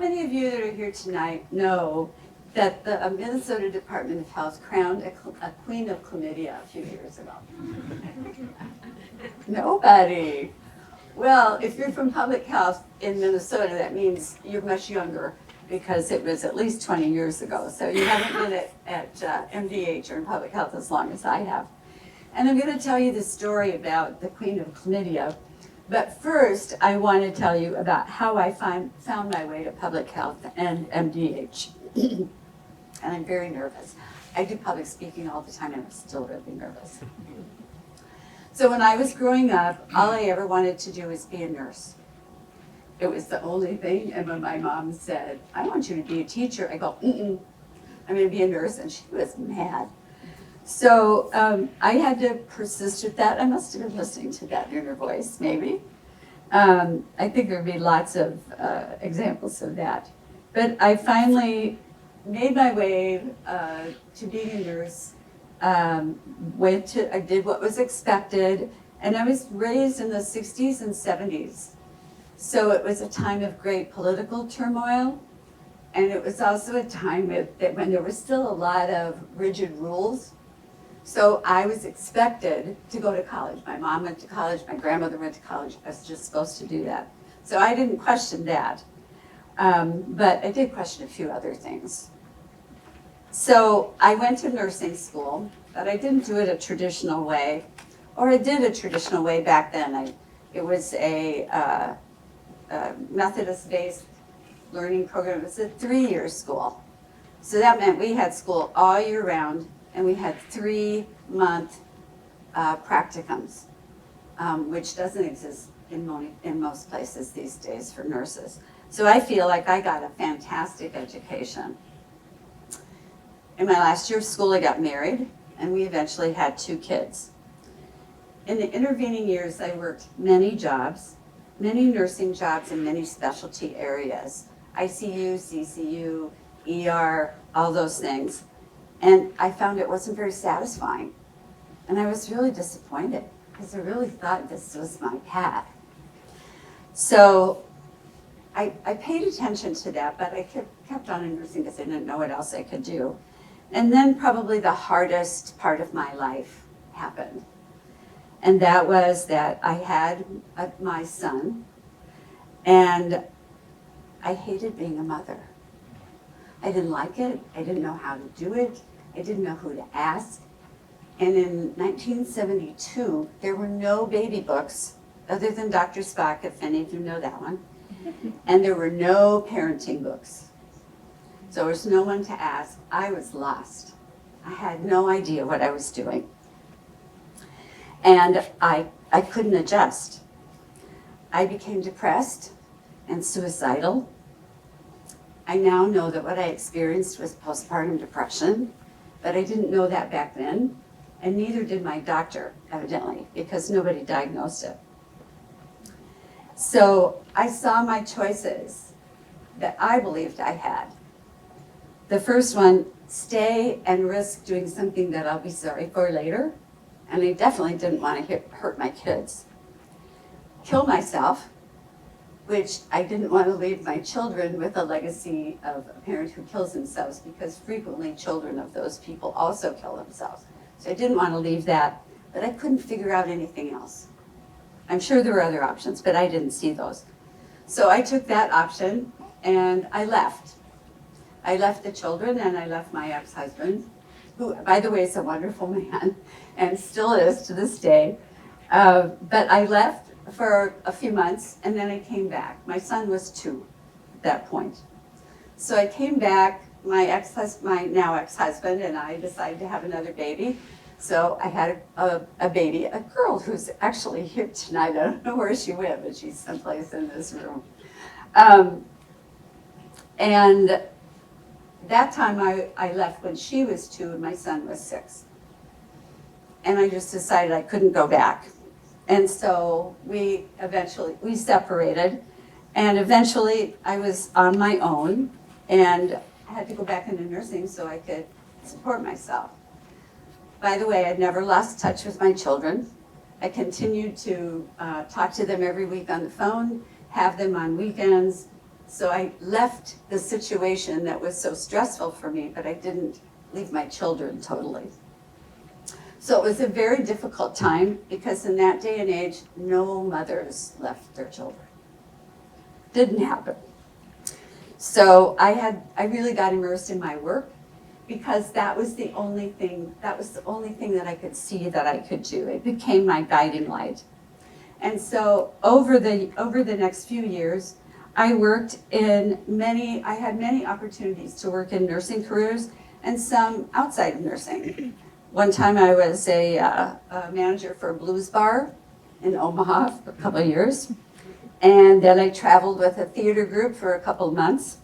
many of you that are here tonight know that the Minnesota Department of Health crowned a Queen of Chlamydia a few years ago? Nobody. Well, if you're from public health in Minnesota, that means you're much younger because it was at least 20 years ago. So you haven't been at MDH or in public health as long as I have. And I'm going to tell you the story about the Queen of Chlamydia. But first, I want to tell you about how I found my way to public health and MDH. And I'm very nervous. I do public speaking all the time, and I'm still really nervous. So when I was growing up, all I ever wanted to do was be a nurse. It was the only thing, and when my mom said, I want you to be a teacher, I go, I'm going to be a nurse, and she was mad. So I had to persist with that. I must have been listening to that inner voice, maybe. I think there would be lots of examples of that. But I finally made my way to being a nurse. I did what was expected, and I was raised in the 60s and 70s. So it was a time of great political turmoil, and it was also a time when there were still a lot of rigid rules. So I was expected to go to college. My mom went to college, my grandmother went to college. I was just supposed to do that. So I didn't question that, but I did question a few other things. So I went to nursing school, but I didn't do it a traditional way, or I did a traditional way back then. It was a Methodist-based learning program. It was a 3-year school. So that meant we had school all year round, and we had 3-month practicums, which doesn't exist in most places these days for nurses. So I feel like I got a fantastic education. In my last year of school, I got married, and we eventually had 2 kids. In the intervening years, I worked many jobs, many nursing jobs in many specialty areas, ICU, CCU, ER, all those things. And I found it wasn't very satisfying. And I was really disappointed because I really thought this was my path. So I paid attention to that, but I kept on in nursing because I didn't know what else I could do. And then probably the hardest part of my life happened. And that was that I had my son, and I hated being a mother. I didn't like it. I didn't know how to do it. I didn't know who to ask. And in 1972, there were no baby books other than Dr. Spock, if any of you know that one. And there were no parenting books. So there was no one to ask. I was lost. I had no idea what I was doing. And I couldn't adjust. I became depressed and suicidal. I now know that what I experienced was postpartum depression, but I didn't know that back then, and neither did my doctor, evidently, because nobody diagnosed it. So I saw my choices that I believed I had. The first one, stay and risk doing something that I'll be sorry for later, and I definitely didn't want to hurt my kids. Kill myself, which I didn't want to leave my children with a legacy of a parent who kills themselves, because frequently children of those people also kill themselves. So I didn't want to leave that, but I couldn't figure out anything else. I'm sure there were other options, but I didn't see those. So I took that option and I left. I left the children and I left my ex-husband, who, by the way, is a wonderful man and still is to this day. But I left for a few months, and then I came back. My son was 2 at that point. So I came back, my now ex-husband and I decided to have another baby. So I had a baby, a girl who's actually here tonight. I don't know where she went, but she's someplace in this room. And that time I left when she was 2 and my son was 6. And I just decided I couldn't go back. And so we separated, and eventually I was on my own and I had to go back into nursing so I could support myself. By the way, I'd never lost touch with my children. I continued to talk to them every week on the phone, have them on weekends, So I left the situation that was so stressful for me, but I didn't leave my children totally. So it was a very difficult time because in that day and age, no mothers left their children. Didn't happen. So I really got immersed in my work because that was the only thing that I could see that I could do. It became my guiding light. And so over the next few years, I had many opportunities to work in nursing careers and some outside of nursing. One time I was a manager for a blues bar in Omaha for a couple of years. And then I traveled with a theater group for a couple of months.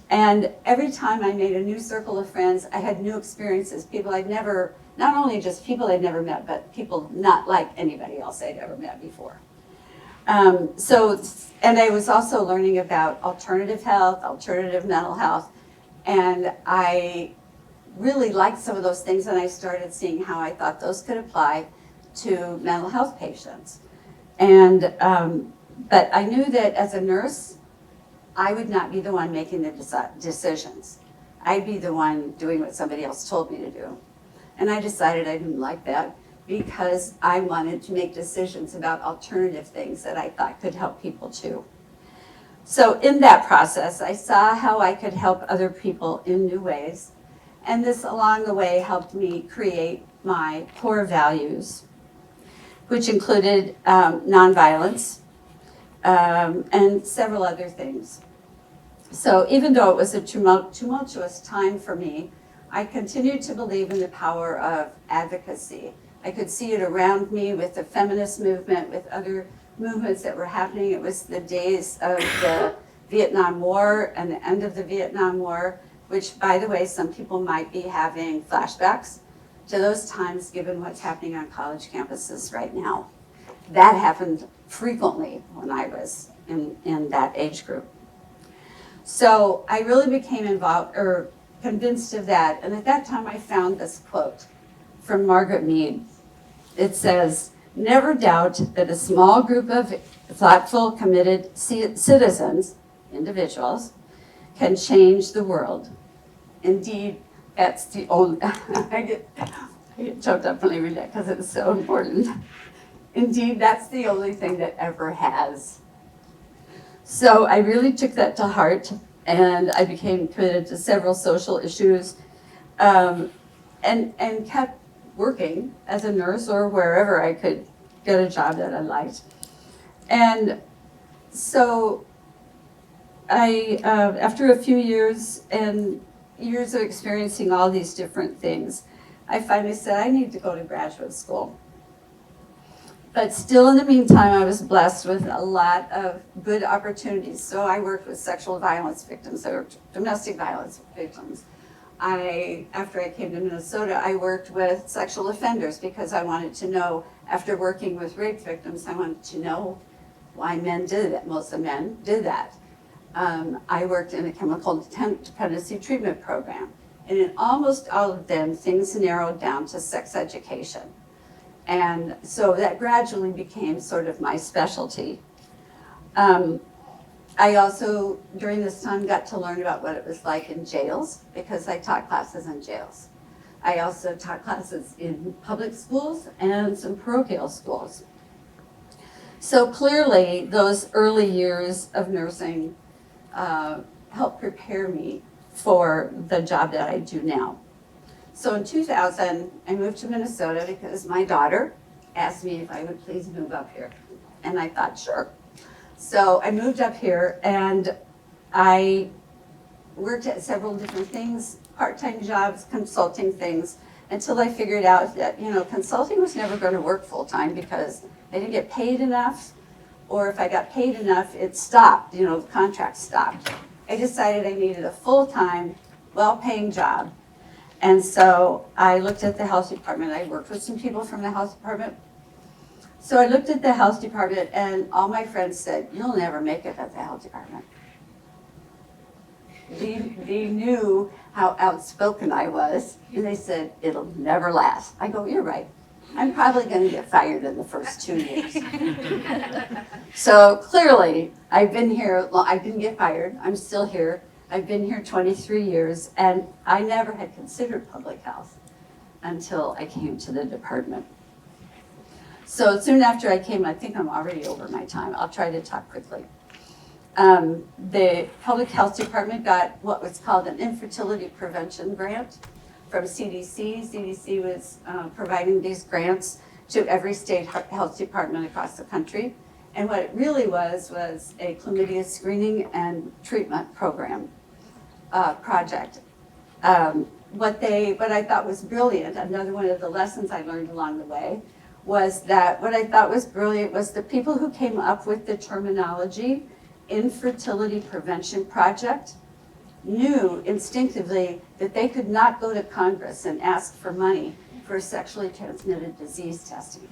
And every time I made a new circle of friends, I had new experiences, not only just people I'd never met, but people not like anybody else I'd ever met before. And I was also learning about alternative health, alternative mental health, and I really liked some of those things, and I started seeing how I thought those could apply to mental health patients. And but I knew that as a nurse, I would not be the one making the decisions. I'd be the one doing what somebody else told me to do. And I decided I didn't like that because I wanted to make decisions about alternative things that I thought could help people too. So in that process, I saw how I could help other people in new ways. And this along the way helped me create my core values, which included nonviolence and several other things. So even though it was a tumultuous time for me, I continued to believe in the power of advocacy. I could see it around me with the feminist movement, with other movements that were happening. It was the days of the Vietnam War and the end of the Vietnam War, which, by the way, some people might be having flashbacks to those times given what's happening on college campuses right now. That happened frequently when I was in that age group. So I really became convinced of that. And at that time, I found this quote from Margaret Mead. It says, "Never doubt that a small group of thoughtful, committed citizens, individuals, can change the world. Indeed, that's the only," I get choked up when I read that because it's so important. "Indeed, that's the only thing that ever has." So I really took that to heart, and I became committed to several social issues, and kept working as a nurse or wherever I could get a job that I liked. And so after a few years and years of experiencing all these different things, I finally said I need to go to graduate school. But still, in the meantime, I was blessed with a lot of good opportunities. So I worked with sexual violence victims, I worked with domestic violence victims. After I came to Minnesota, I worked with sexual offenders because I wanted to know, after working with rape victims, I wanted to know why men did it. Most of the men did that. I worked in a chemical dependency treatment program. And in almost all of them, things narrowed down to sex education. And so that gradually became sort of my specialty. I also, during this time, got to learn about what it was like in jails because I taught classes in jails. I also taught classes in public schools and some parochial schools. So clearly, those early years of nursing helped prepare me for the job that I do now. So in 2000, I moved to Minnesota because my daughter asked me if I would please move up here. And I thought, sure. So I moved up here and I worked at several different things, part-time jobs, consulting things, until I figured out that, consulting was never going to work full-time because I didn't get paid enough, or if I got paid enough, it stopped, the contract stopped. I decided I needed a full-time, well-paying job. And so I looked at the health department. I worked with some people from the health department. So I looked at the health department and all my friends said, "You'll never make it at the health department." They knew how outspoken I was, and they said, "It'll never last." I go, "You're right." I'm probably going to get fired in the first 2 years. So clearly, I've been here, well, I didn't get fired, I'm still here. I've been here 23 years, and I never had considered public health until I came to the department. So soon after I came, I think I'm already over my time, I'll try to talk quickly. The public health department got what was called an infertility prevention grant from CDC. CDC was providing these grants to every state health department across the country. And what it really was a chlamydia screening and treatment program project. What I thought was brilliant, another one of the lessons I learned along the way, was that what I thought was brilliant was the people who came up with the terminology infertility prevention project knew instinctively that they could not go to Congress and ask for money for sexually transmitted disease testing.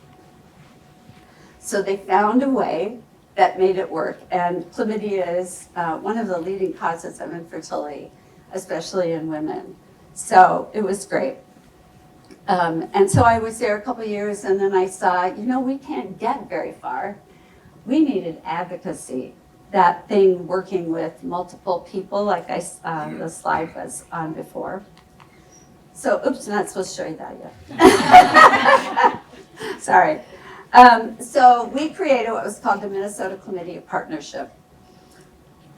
So they found a way that made it work, and chlamydia is one of the leading causes of infertility, especially in women. So it was great. And so I was there a couple of years, and then I saw, we can't get very far. We needed advocacy. That thing working with multiple people, like the slide was on before. So, oops, I'm not supposed to show you that yet. Sorry. So we created what was called the Minnesota Chlamydia Partnership.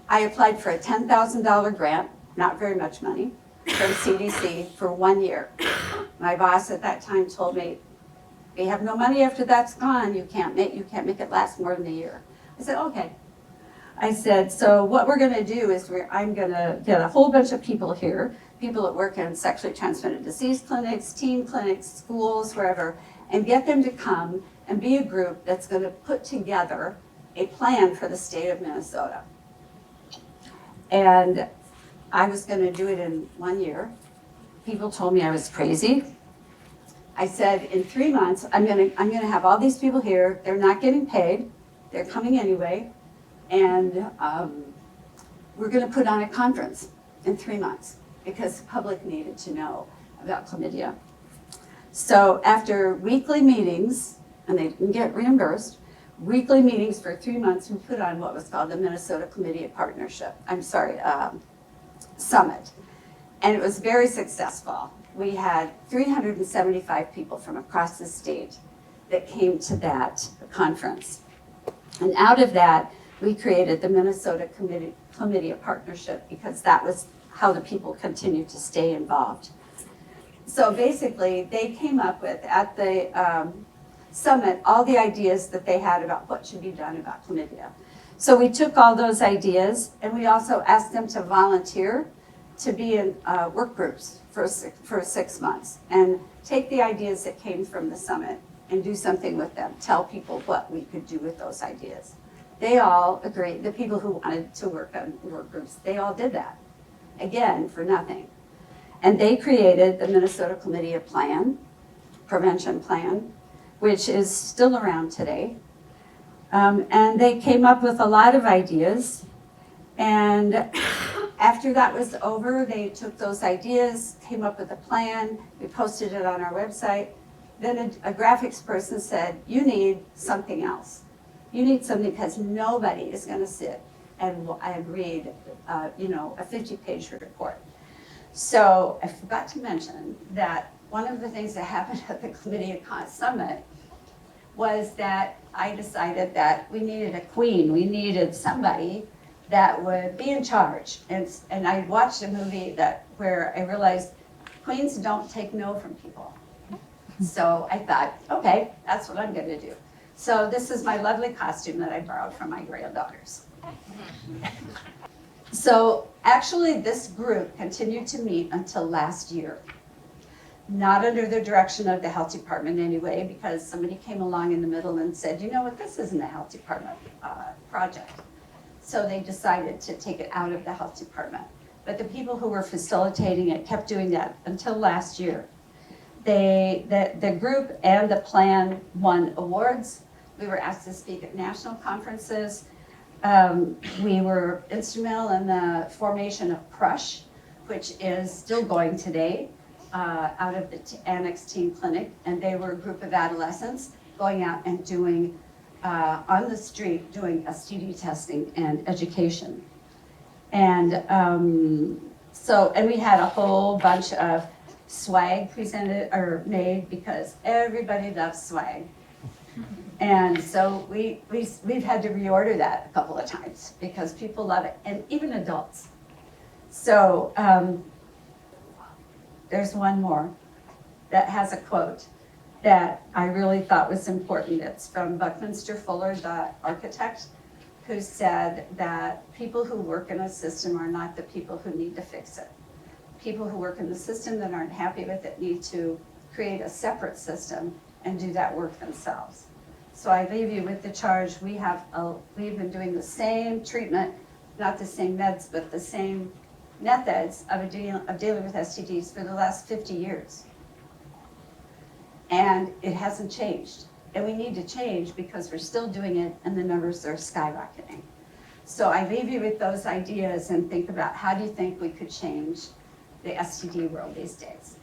I applied for a $10,000 grant, not very much money, from CDC for 1 year. My boss at that time told me, "We have no money after that's gone. You can't make it last more than a year." I said, "Okay." I said, "So what we're going to do is I'm going to get a whole bunch of people here, people that work in sexually transmitted disease clinics, teen clinics, schools, wherever, and get them to come and be a group that's going to put together a plan for the state of Minnesota." And I was going to do it in 1 year. People told me I was crazy. I said, in 3 months, I'm going to have all these people here. They're not getting paid. They're coming anyway. And we're going to put on a conference in 3 months because the public needed to know about chlamydia. So after weekly meetings, and they didn't get reimbursed, weekly meetings for 3 months, we put on what was called the Minnesota Chlamydia Partnership. Summit. And it was very successful. We had 375 people from across the state that came to that conference. And out of that, we created the Minnesota Chlamydia Partnership because that was how the people continued to stay involved. So basically, they came up with, at the summit, all the ideas that they had about what should be done about chlamydia. So we took all those ideas, and we also asked them to volunteer to be in work groups for 6 months and take the ideas that came from the summit and do something with them, tell people what we could do with those ideas. They all agreed, the people who wanted to work on work groups, they all did that, again, for nothing. And they created the Minnesota Chlamydia Prevention Plan, which is still around today. And they came up with a lot of ideas. And after that was over, they took those ideas, came up with a plan, we posted it on our website. Then a graphics person said, "You need something else. You need something because nobody is going to sit and read, a 50-page report." So I forgot to mention that one of the things that happened at the Chlamydia Summit was that I decided that we needed a queen. We needed somebody that would be in charge. And I watched a movie where I realized queens don't take no from people. So I thought, okay, that's what I'm going to do. So this is my lovely costume that I borrowed from my granddaughters. So actually this group continued to meet until last year. Not under the direction of the health department anyway, because somebody came along in the middle and said, "You know what, this isn't a health department project." So they decided to take it out of the health department. But the people who were facilitating it kept doing that until last year. The group and the plan won awards. We were asked to speak at national conferences. We were instrumental in the formation of CRUSH, which is still going today. out of the Annex Teen Clinic, and they were a group of adolescents going out and doing, on the street, doing STD testing and education. And and we had a whole bunch of swag presented or made because everybody loves swag. And so we've had to reorder that a couple of times because people love it, and even adults. So there's one more that has a quote that I really thought was important. It's from Buckminster Fuller, the architect, who said that people who work in a system are not the people who need to fix it. People who work in the system that aren't happy with it need to create a separate system and do that work themselves. So I leave you with the charge. We've been doing the same treatment, not the same meds, but the same methods of dealing with STDs for the last 50 years. And it hasn't changed. And we need to change because we're still doing it and the numbers are skyrocketing. So I leave you with those ideas and think about how do you think we could change the STD world these days.